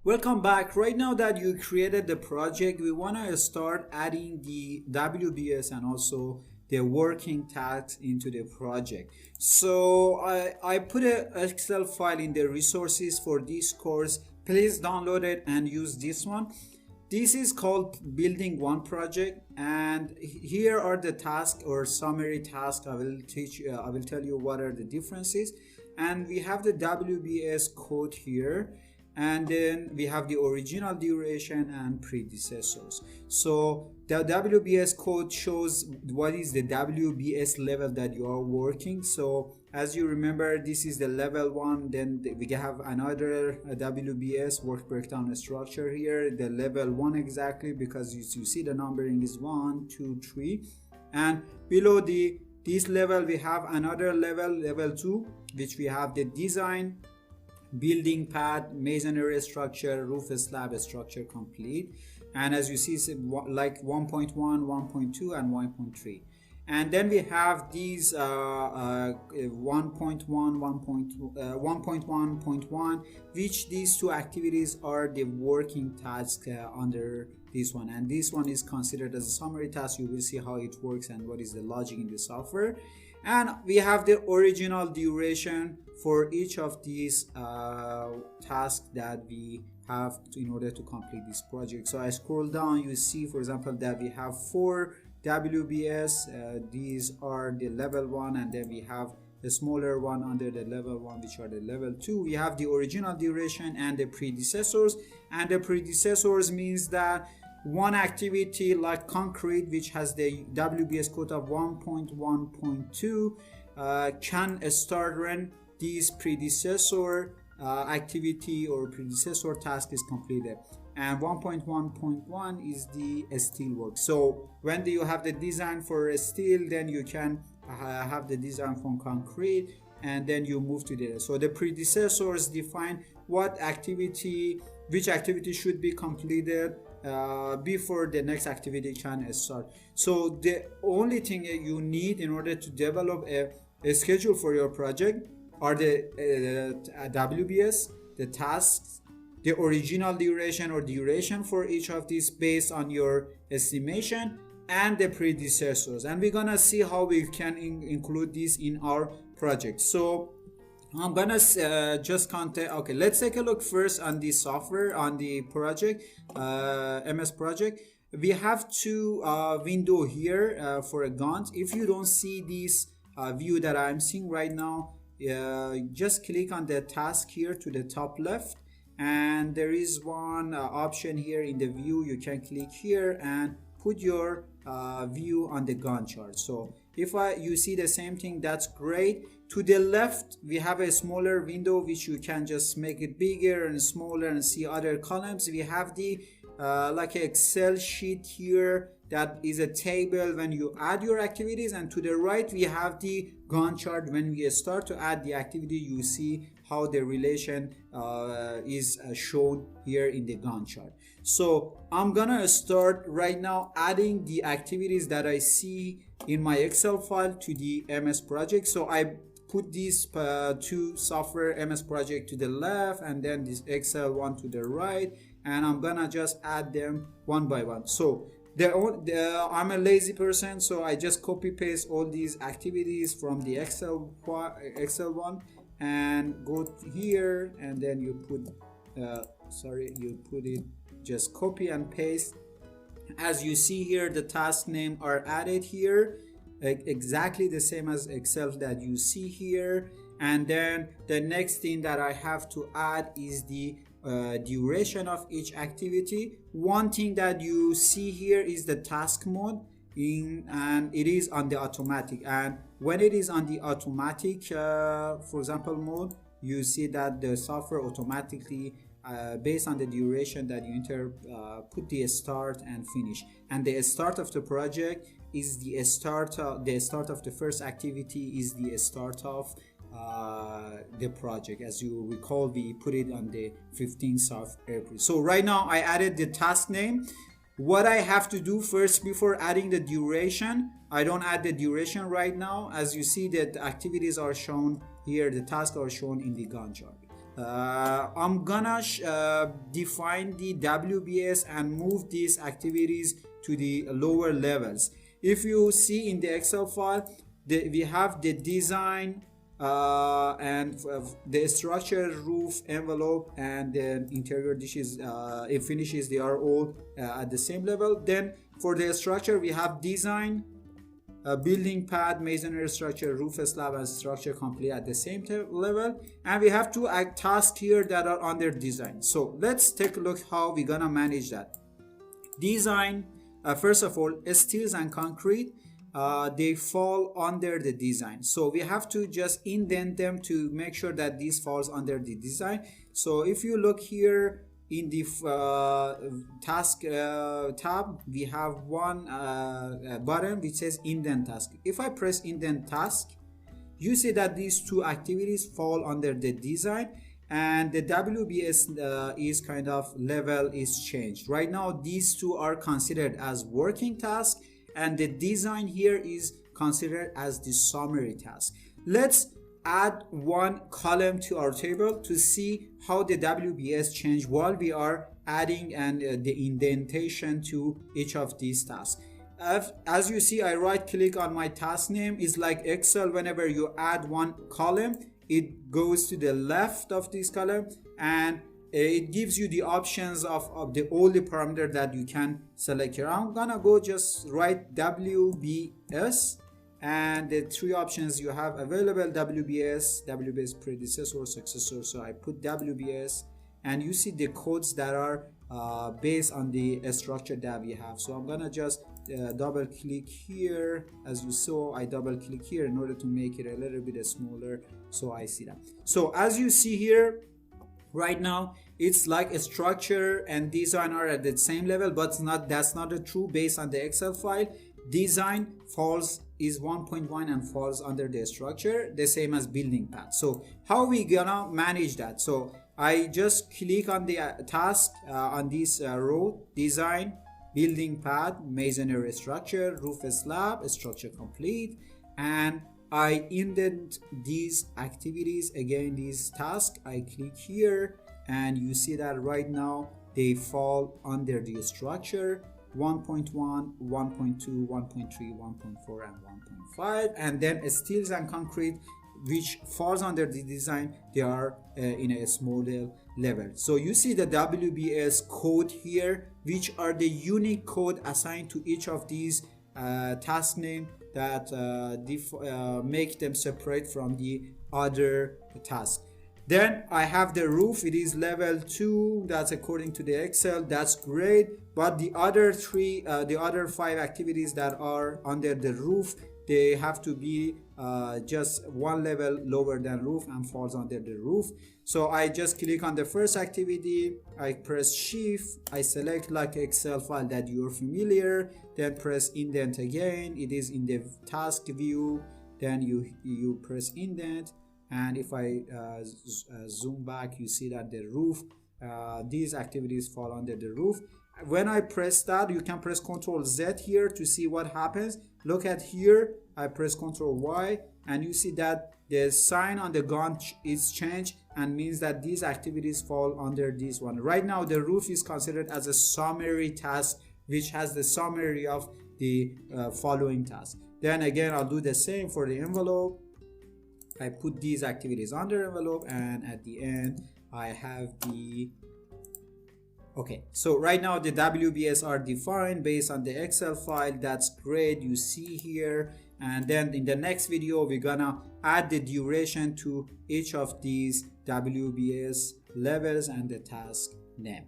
Welcome back. Right now that you created the project, we want to start adding the WBS and also the working tasks into the project. So I put an Excel file in the resources for this course. Please download it and use this one. This is called Building One Project, and here are the tasks or summary tasks. I will tell you what are the differences. And we have the WBS code here, and then we have the original duration and predecessors. So the WBS code shows what is the WBS level that you are working. So as you remember, this is the level 1, then we have another WBS work breakdown structure here, the level 1 exactly, because you see the numbering is 1, 2, 3, and below this level we have another level 2, which we have the design, building pad, masonry structure, roof slab structure complete. And as you see, it's like 1.1, 1.2 and 1.3. And then we have these 1.1, 1.1.1, which these two activities are the working tasks under this one. And this one is considered as a summary task. You will see how it works and what is the logic in the software. And we have the original duration for each of these tasks that we have in order to complete this project. So I scroll down, you see, for example, that we have 4 WBS. These are the level 1, and then we have the smaller one under the level 1, which are the level 2. We have the original duration and the predecessors, and the predecessors means that one activity like concrete, which has the WBS code of 1.1.2, can start when this predecessor activity or predecessor task is completed. And 1.1.1 is the steel work. So when you have the design for steel, then you can have the design from concrete, and then you move to the. So the predecessors define which activity should be completed before the next activity can start. So the only thing you need in order to develop a schedule for your project are the WBS, the tasks, the original duration or duration for each of these based on your estimation, and the predecessors. And we're gonna see how we can include this in our project. So I'm gonna just contact. Okay, let's take a look first on the software, on the project, MS project. We have two window here for a Gantt. If you don't see this view that I'm seeing right now, just click on the task here to the top left, and there is one option here in the view. You can click here and put your view on the Gantt chart. So if you see the same thing, that's great. To the left we have a smaller window which you can just make it bigger and smaller and see other columns. We have the like an Excel sheet here that is a table when you add your activities, and to the right we have the Gantt chart. When we start to add the activity, you see how the relation is shown here in the Gantt chart. So I'm gonna start right now adding the activities that I see in my Excel file to the MS project. So I put these two software MS project to the left and then this Excel one to the right, and I'm gonna just add them one by one. So I'm a lazy person, so I just copy paste all these activities from the Excel one and go here, and then you put it, just copy and paste. As you see here, the task name are added here, exactly the same as Excel that you see here. And then the next thing that I have to add is the duration of each activity. One thing that you see here is the task mode and it is on the automatic, and when it is on the automatic for example mode, you see that the software automatically based on the duration that you enter put the start and finish. And the start of the project is the start of the first activity is the start of the project. As you recall, we put it on the 15th of April. So right now I added the task name. What I have to do first before adding the duration, I don't add the duration right now. As you see, that the activities are shown here, the tasks are shown in the Gantt chart. I'm gonna define the WBS and move these activities to the lower levels. If you see in the Excel file, we have the design and the structure, roof, envelope, and the interior dishes, finishes, they are all at the same level. Then for the structure, we have design, building pad, masonry structure, roof slab, and structure complete at the same level. And we have two tasks here that are under design. So let's take a look how we're gonna manage that. Design, first of all, steels and concrete, they fall under the design. So we have to just indent them to make sure that this falls under the design. So if you look here, in the task tab, we have one button which says indent task. If I press indent task, you see that these two activities fall under the design, and the WBS is kind of level is changed. Right now these two are considered as working task, and the design here is considered as the summary task. Let's add one column to our table to see how the WBS change while we are adding and the indentation to each of these tasks. As you see, I right click on my task name. It's like Excel, whenever you add one column, it goes to the left of this column and it gives you the options of all the parameter that you can select here. I'm gonna go just write WBS, and the three options you have available: WBS predecessor, successor. So I put WBS, and you see the codes that are based on the structure that we have. So I'm gonna just double click here. As you saw, I double click here in order to make it a little bit smaller, so I see that. So as you see here, right now it's like a structure and design are at the same level, but that's not true. Based on the Excel file, design is 1.1 and falls under the structure, the same as building pad. So how we gonna manage that? So I just click on the task on this row: design, building pad, masonry structure, roof slab, structure complete, and I indent these activities. Again, these tasks, I click here, and you see that right now they fall under the structure: 1.1, 1.2, 1.3, 1.4, and 1.5. And then steels and concrete, which falls under the design, they are in a smaller level. So you see the WBS code here, which are the unique code assigned to each of these task name that make them separate from the other task. Then I have the roof. It is level 2. That's according to the Excel. That's great. But the other the other 5 activities that are under the roof, they have to be just one level lower than roof and falls under the roof. So I just click on the first activity. I press Shift. I select like Excel file that you're familiar. Then press indent again. It is in the task view. Then you press indent. And if I zoom back, you see that the roof, these activities fall under the roof. When I press that, you can press Ctrl Z here to see what happens. Look at here, I press Ctrl Y, and you see that the sign on the gun is changed and means that these activities fall under this one. Right now, the roof is considered as a summary task, which has the summary of the following tasks. Then again, I'll do the same for the envelope. I put these activities under envelope, and at the end I have the okay. So right now the WBS are defined based on the Excel file. That's great, you see here. And then in the next video we're gonna add the duration to each of these WBS levels and the task name.